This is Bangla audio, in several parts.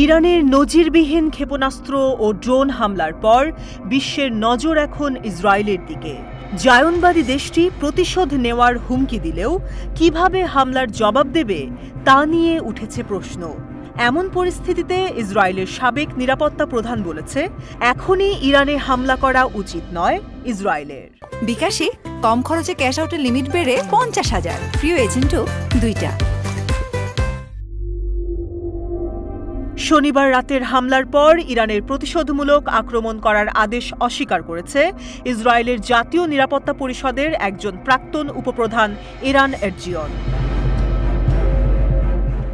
ইরানের নজিরবিহীন ক্ষেপণাস্ত্র ও ড্রোন হামলার পর বিশ্বের নজর এখন ইসরায়েলের দিকে। জায়নবাদী দেশটি প্রতিশোধ নেওয়ার হুমকি দিলেও কিভাবে হামলার জবাব দেবে তা নিয়ে উঠেছে প্রশ্ন। এমন পরিস্থিতিতে ইসরায়েলের সাবেক নিরাপত্তা প্রধান বলেছে, এখনই ইরানে হামলা করা উচিত নয় ইসরায়েলের। বিকাশে কম খরচে ক্যাশ আউটের লিমিট বেড়ে 50,000, প্রিয় এজেন্টও 2টা। শনিবার রাতের হামলার পর ইরানের প্রতিশোধমূলক আক্রমণ করার আদেশ অস্বীকার করেছে ইসরায়েলের জাতীয় নিরাপত্তা পরিষদের একজন প্রাক্তন উপপ্রধান ইরান এরজিয়ন।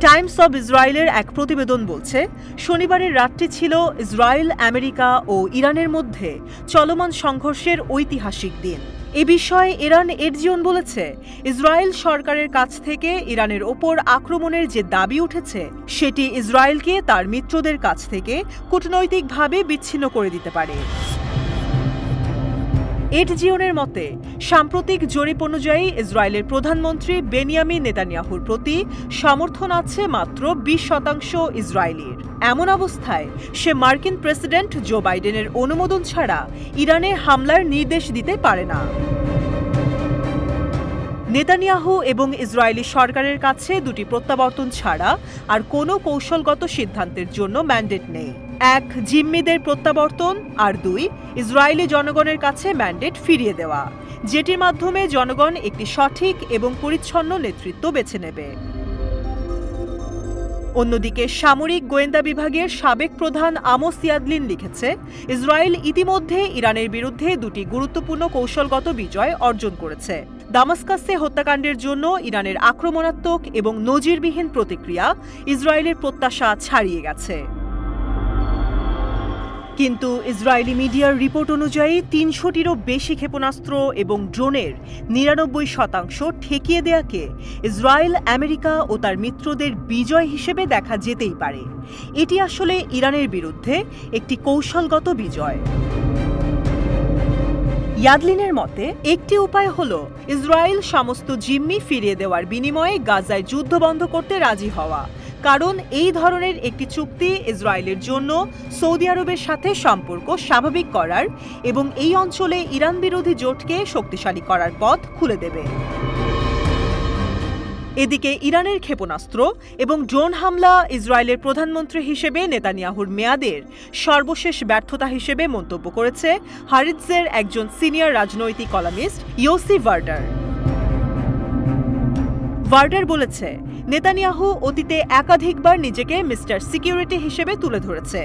টাইমস অব ইসরায়েলের এক প্রতিবেদন বলছে, শনিবারের রাতটি ছিল ইসরায়েল, আমেরিকা ও ইরানের মধ্যে চলমান সংঘর্ষের ঐতিহাসিক দিন। এ বিষয়ে ইরান এরজিয়ন বলেছে, ইসরায়েল সরকারের কাছ থেকে ইরানের ওপর আক্রমণের যে দাবি উঠেছে সেটি ইসরায়েলকে তার মিত্রদের কাছ থেকে কূটনৈতিকভাবে বিচ্ছিন্ন করে দিতে পারে। এরজিয়নের মতে, সাম্প্রতিক জরিপ অনুযায়ী ইসরায়েলের প্রধানমন্ত্রী বেনিয়ামিন নেতানিয়াহুর প্রতি সমর্থন আছে মাত্র 20% ইসরায়েলির। এমন অবস্থায় সে মার্কিন প্রেসিডেন্ট জো বাইডেনের অনুমোদন ছাড়া ইরানে হামলার নির্দেশ দিতে পারে না। নেতানিয়াহু এবং ইসরায়েলি সরকারের কাছে দুটি প্রত্যাবর্তন ছাড়া আর কোনো কৌশলগত সিদ্ধান্তের জন্য ম্যান্ডেট নেই। 1, জিম্মিদের প্রত্যাবর্তন, আর 2, ইসরায়েলি জনগণের কাছে ম্যান্ডেট ফিরিয়ে দেওয়া, যেটির মাধ্যমে জনগণ একটি সঠিক এবং পরিচ্ছন্ন নেতৃত্ব বেছে নেবে। অন্যদিকে সামরিক গোয়েন্দা বিভাগের সাবেক প্রধান আমোস ইয়াদলিন লিখেছে, ইসরায়েল ইতিমধ্যে ইরানের বিরুদ্ধে দুটি গুরুত্বপূর্ণ কৌশলগত বিজয় অর্জন করেছে। দামাস্কাসে হত্যাকাণ্ডের জন্য ইরানের আক্রমণাত্মক এবং নজিরবিহীন প্রতিক্রিয়া ইসরায়েলের প্রত্যাশা ছাড়িয়ে গেছে। কিন্তু ইসরায়েলি মিডিয়ার রিপোর্ট অনুযায়ী 300টিরও বেশি ক্ষেপণাস্ত্র এবং ড্রোনের 99% ঠেকিয়ে দেয়াকে ইসরায়েল, আমেরিকা ও তার মিত্রদের বিজয় হিসেবে দেখা যেতেই পারে। এটি আসলে ইরানের বিরুদ্ধে একটি কৌশলগত বিজয়। ইয়াদলিনের মতে, একটি উপায় হল ইসরায়েল সমস্ত জিম্মি ফিরিয়ে দেওয়ার বিনিময়ে গাজায় যুদ্ধ বন্ধ করতে রাজি হওয়া, কারণ এই ধরনের একটি চুক্তি ইসরায়েলের জন্য সৌদি আরবের সাথে সম্পর্ক স্বাভাবিক করার এবং এই অঞ্চলে ইরান বিরোধী জোটকে শক্তিশালী করার পথ খুলে দেবে। এদিকে ইরানের ক্ষেপণাস্ত্র এবং ড্রোন হামলা ইসরায়েলের প্রধানমন্ত্রী হিসেবে নেতানিয়াহুর মেয়াদের সর্বশেষ ব্যর্থতা হিসেবে মন্তব্য করেছে হারিৎজের একজন সিনিয়র রাজনৈতিক কলামিস্ট ইয়োসি ভার্ডার। ভার্ডার বলেছে, নেতানিয়াহু অতীতে একাধিকবার নিজেকে মিস্টার সিকিউরিটি হিসেবে তুলে ধরেছে,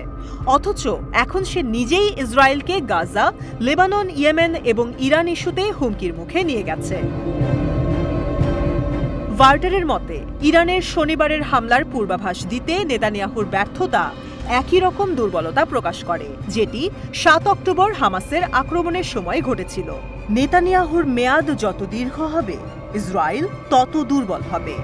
অথচ এখন সে নিজেই ইসরায়েলকে গাজা, লেবানন, ইয়েমেন এবং ইরান ইস্যুতে হুমকির মুখে নিয়ে গেছে। ভার্ডারের মতে, ইরানের শনিবারের হামলার পূর্বাভাস দিতে নেতানিয়াহুর ব্যর্থতা একই রকম দুর্বলতা প্রকাশ করে, যেটি 7 অক্টোবর হামাসের আক্রমণের সময় ঘটেছিল। নেতানিয়াহুর মেয়াদ যত দীর্ঘ হবে, ইসরায়েল তত দুর্বল হবে।